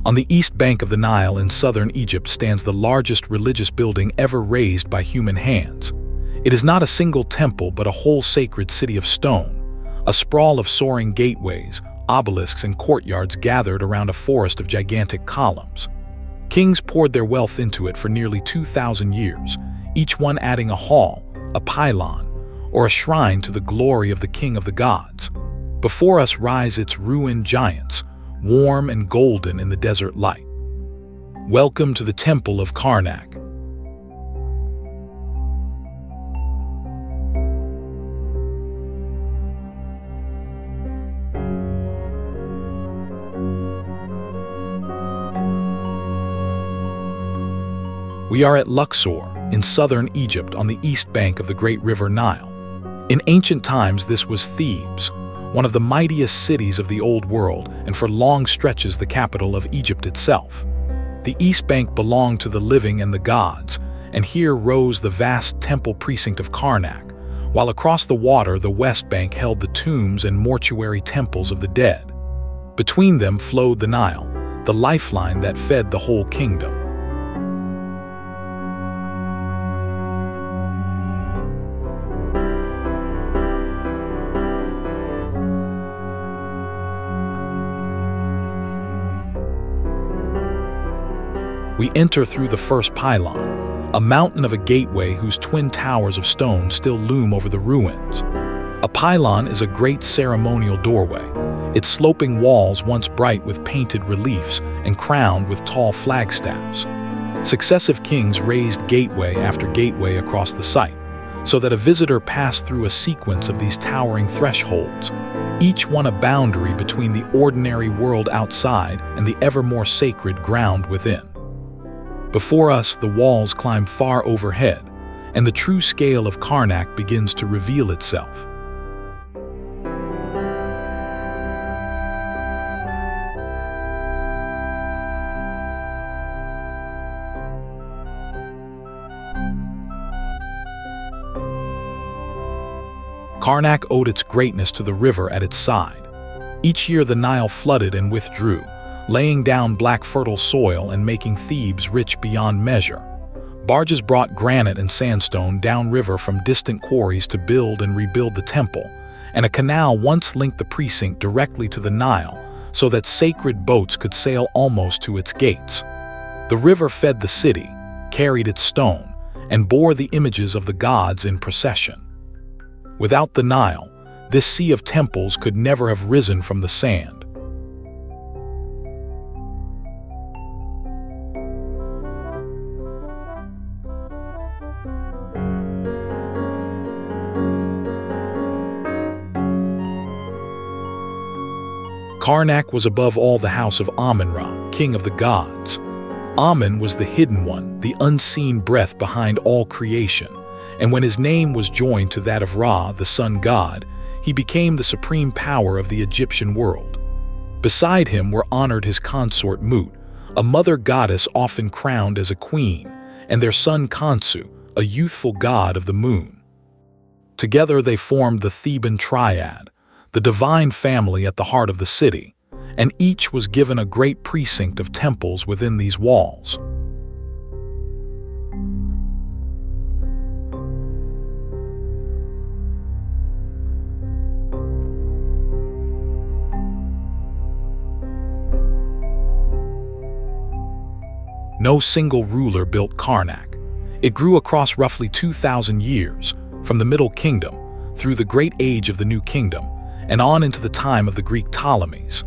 On the east bank of the Nile in southern Egypt stands the largest religious building ever raised by human hands. It is not a single temple but a whole sacred city of stone, a sprawl of soaring gateways, obelisks, and courtyards gathered around a forest of gigantic columns. Kings poured their wealth into it for nearly 2,000 years, each one adding a hall, a pylon, or a shrine to the glory of the king of the gods. Before us rise its ruined giants, warm and golden in the desert light. Welcome to the Temple of Karnak. We are at Luxor, in southern Egypt on the east bank of the great river Nile. In ancient times, this was Thebes, one of the mightiest cities of the Old World, and for long stretches the capital of Egypt itself. The east bank belonged to the living and the gods, and here rose the vast temple precinct of Karnak, while across the water the west bank held the tombs and mortuary temples of the dead. Between them flowed the Nile, the lifeline that fed the whole kingdom. We enter through the first pylon, a mountain of a gateway whose twin towers of stone still loom over the ruins. A pylon is a great ceremonial doorway, its sloping walls once bright with painted reliefs and crowned with tall flagstaffs. Successive kings raised gateway after gateway across the site, so that a visitor passed through a sequence of these towering thresholds, each one a boundary between the ordinary world outside and the ever more sacred ground within. Before us, the walls climb far overhead, and the true scale of Karnak begins to reveal itself. Karnak owed its greatness to the river at its side. Each year the Nile flooded and withdrew, laying down black fertile soil and making Thebes rich beyond measure. Barges brought granite and sandstone downriver from distant quarries to build and rebuild the temple, and a canal once linked the precinct directly to the Nile so that sacred boats could sail almost to its gates. The river fed the city, carried its stone, and bore the images of the gods in procession. Without the Nile, this sea of temples could never have risen from the sand. Karnak was above all the house of Amun-ra, king of the gods. Amun was the hidden one, the unseen breath behind all creation, and when his name was joined to that of Ra, the sun god, he became the supreme power of the Egyptian world. Beside him were honored his consort Mut, a mother goddess often crowned as a queen, and their son Khonsu, a youthful god of the moon. Together they formed the Theban Triad, the divine family at the heart of the city, and each was given a great precinct of temples within these walls. No single ruler built Karnak. It grew across roughly 2,000 years, from the Middle Kingdom, through the Great Age of the New Kingdom, and on into the time of the Greek Ptolemies.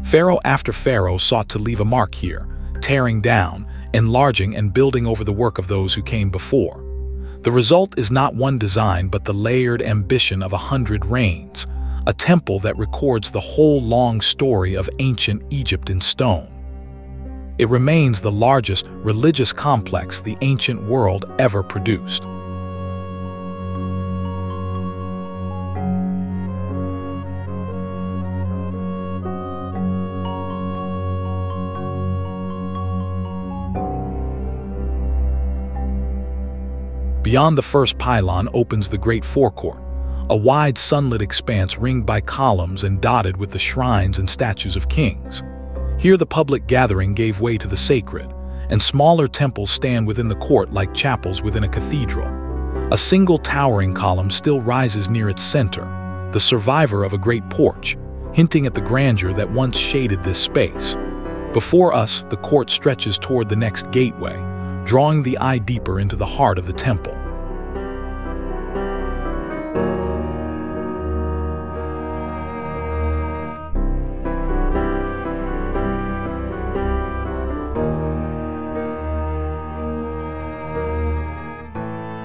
Pharaoh after pharaoh sought to leave a mark here, tearing down, enlarging, and building over the work of those who came before. The result is not one design but the layered ambition of 100 reigns, a temple that records the whole long story of ancient Egypt in stone. It remains the largest religious complex the ancient world ever produced. Beyond the first pylon opens the great Forecourt, a wide sunlit expanse ringed by columns and dotted with the shrines and statues of kings. Here the public gathering gave way to the sacred, and smaller temples stand within the court like chapels within a cathedral. A single towering column still rises near its center, the survivor of a great porch, hinting at the grandeur that once shaded this space. Before us, the court stretches toward the next gateway, drawing the eye deeper into the heart of the temple.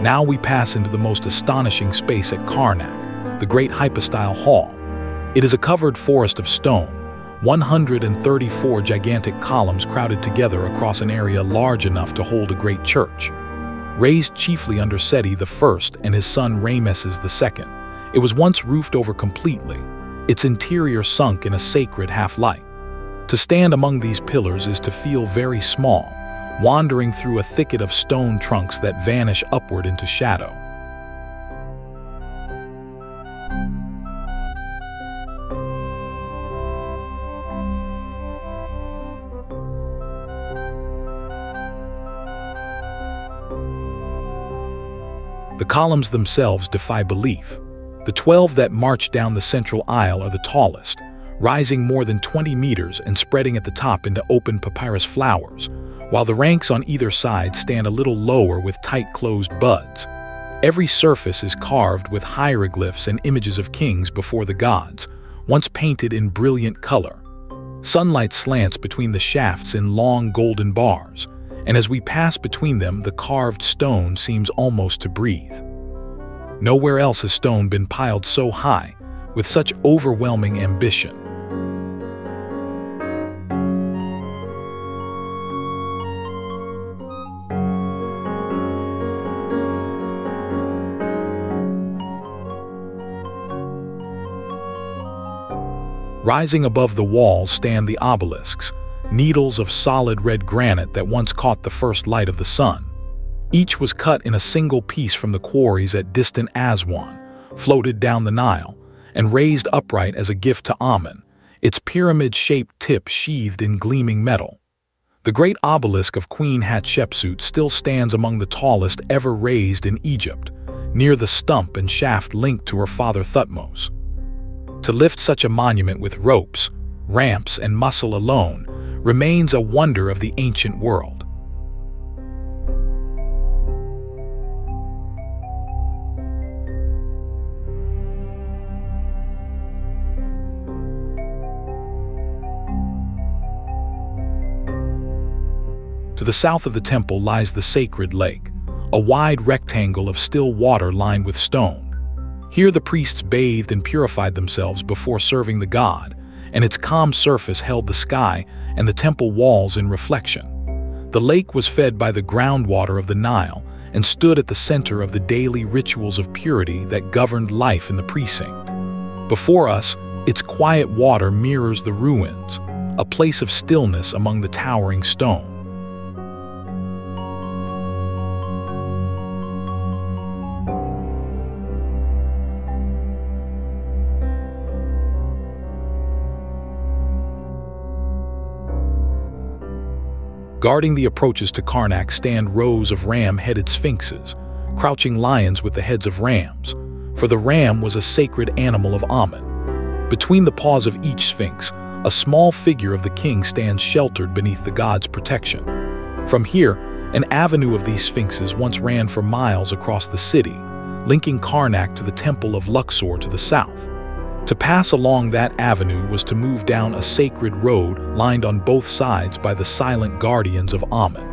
Now we pass into the most astonishing space at Karnak, the great Hypostyle Hall. It is a covered forest of stone, 134 gigantic columns crowded together across an area large enough to hold a great church. Raised chiefly under Seti I and his son Rameses II, it was once roofed over completely, its interior sunk in a sacred half-light. To stand among these pillars is to feel very small, wandering through a thicket of stone trunks that vanish upward into shadow. The columns themselves defy belief. The 12 that march down the central aisle are the tallest, rising more than 20 meters and spreading at the top into open papyrus flowers, while the ranks on either side stand a little lower with tight-closed buds. Every surface is carved with hieroglyphs and images of kings before the gods, once painted in brilliant color. Sunlight slants between the shafts in long golden bars, and as we pass between them, the carved stone seems almost to breathe. Nowhere else has stone been piled so high, with such overwhelming ambition. Rising above the walls stand the obelisks, needles of solid red granite that once caught the first light of the sun. Each was cut in a single piece from the quarries at distant Aswan, floated down the Nile, and raised upright as a gift to Amun, its pyramid-shaped tip sheathed in gleaming metal. The great obelisk of Queen Hatshepsut still stands among the tallest ever raised in Egypt, near the stump and shaft linked to her father Thutmose. To lift such a monument with ropes, ramps, and muscle alone remains a wonder of the ancient world. To the south of the temple lies the sacred lake, a wide rectangle of still water lined with stone. Here the priests bathed and purified themselves before serving the god, and its calm surface held the sky and the temple walls in reflection. The lake was fed by the groundwater of the Nile and stood at the center of the daily rituals of purity that governed life in the precinct. Before us, its quiet water mirrors the ruins, a place of stillness among the towering stone. Guarding the approaches to Karnak stand rows of ram-headed sphinxes, crouching lions with the heads of rams, for the ram was a sacred animal of Amun. Between the paws of each sphinx, a small figure of the king stands sheltered beneath the god's protection. From here, an avenue of these sphinxes once ran for miles across the city, linking Karnak to the Temple of Luxor to the south. To pass along that avenue was to move down a sacred road lined on both sides by the silent guardians of Amun.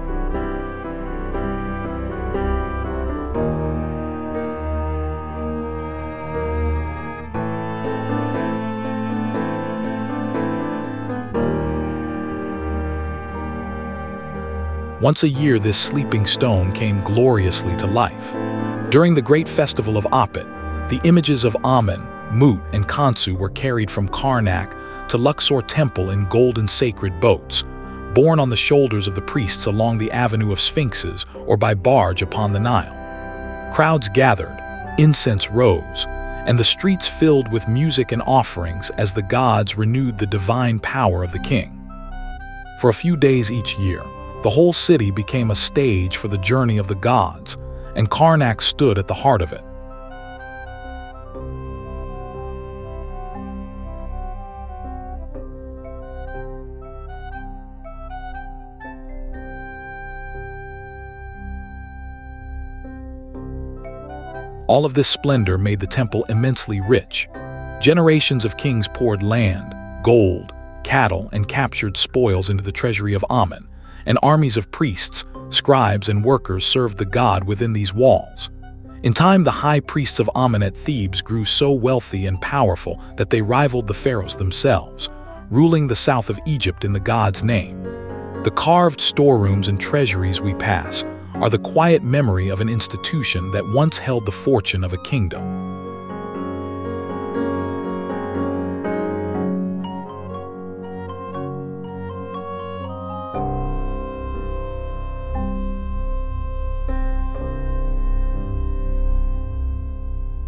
Once a year, this sleeping stone came gloriously to life. During the great festival of Opet, the images of Amun, Mut, and Khonsu were carried from Karnak to Luxor Temple in golden sacred boats, borne on the shoulders of the priests along the avenue of sphinxes or by barge upon the Nile. Crowds gathered, incense rose, and the streets filled with music and offerings as the gods renewed the divine power of the king. For a few days each year, the whole city became a stage for the journey of the gods, and Karnak stood at the heart of it. All of this splendor made the temple immensely rich. Generations of kings poured land, gold, cattle, and captured spoils into the treasury of Amun, and armies of priests, scribes, and workers served the god within these walls. In time, the high priests of Amun at Thebes grew so wealthy and powerful that they rivaled the pharaohs themselves, ruling the south of Egypt in the god's name. The carved storerooms and treasuries we pass are the quiet memory of an institution that once held the fortune of a kingdom.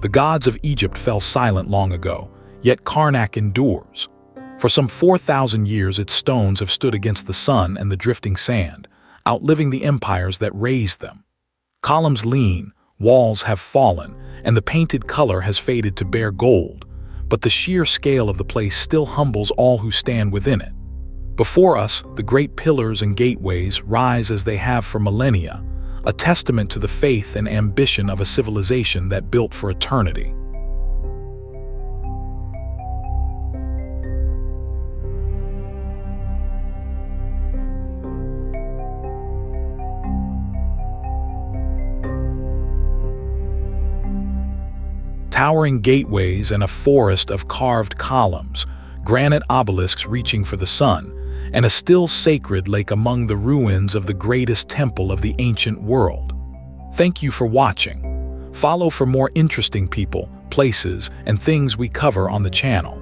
The gods of Egypt fell silent long ago, yet Karnak endures. For some 4,000 years its stones have stood against the sun and the drifting sand, outliving the empires that raised them. Columns lean, walls have fallen, and the painted color has faded to bare gold, but the sheer scale of the place still humbles all who stand within it. Before us, the great pillars and gateways rise as they have for millennia, a testament to the faith and ambition of a civilization that built for eternity. Towering gateways and a forest of carved columns, granite obelisks reaching for the sun, and a still sacred lake among the ruins of the greatest temple of the ancient world. Thank you for watching. Follow for more interesting people, places, and things we cover on the channel.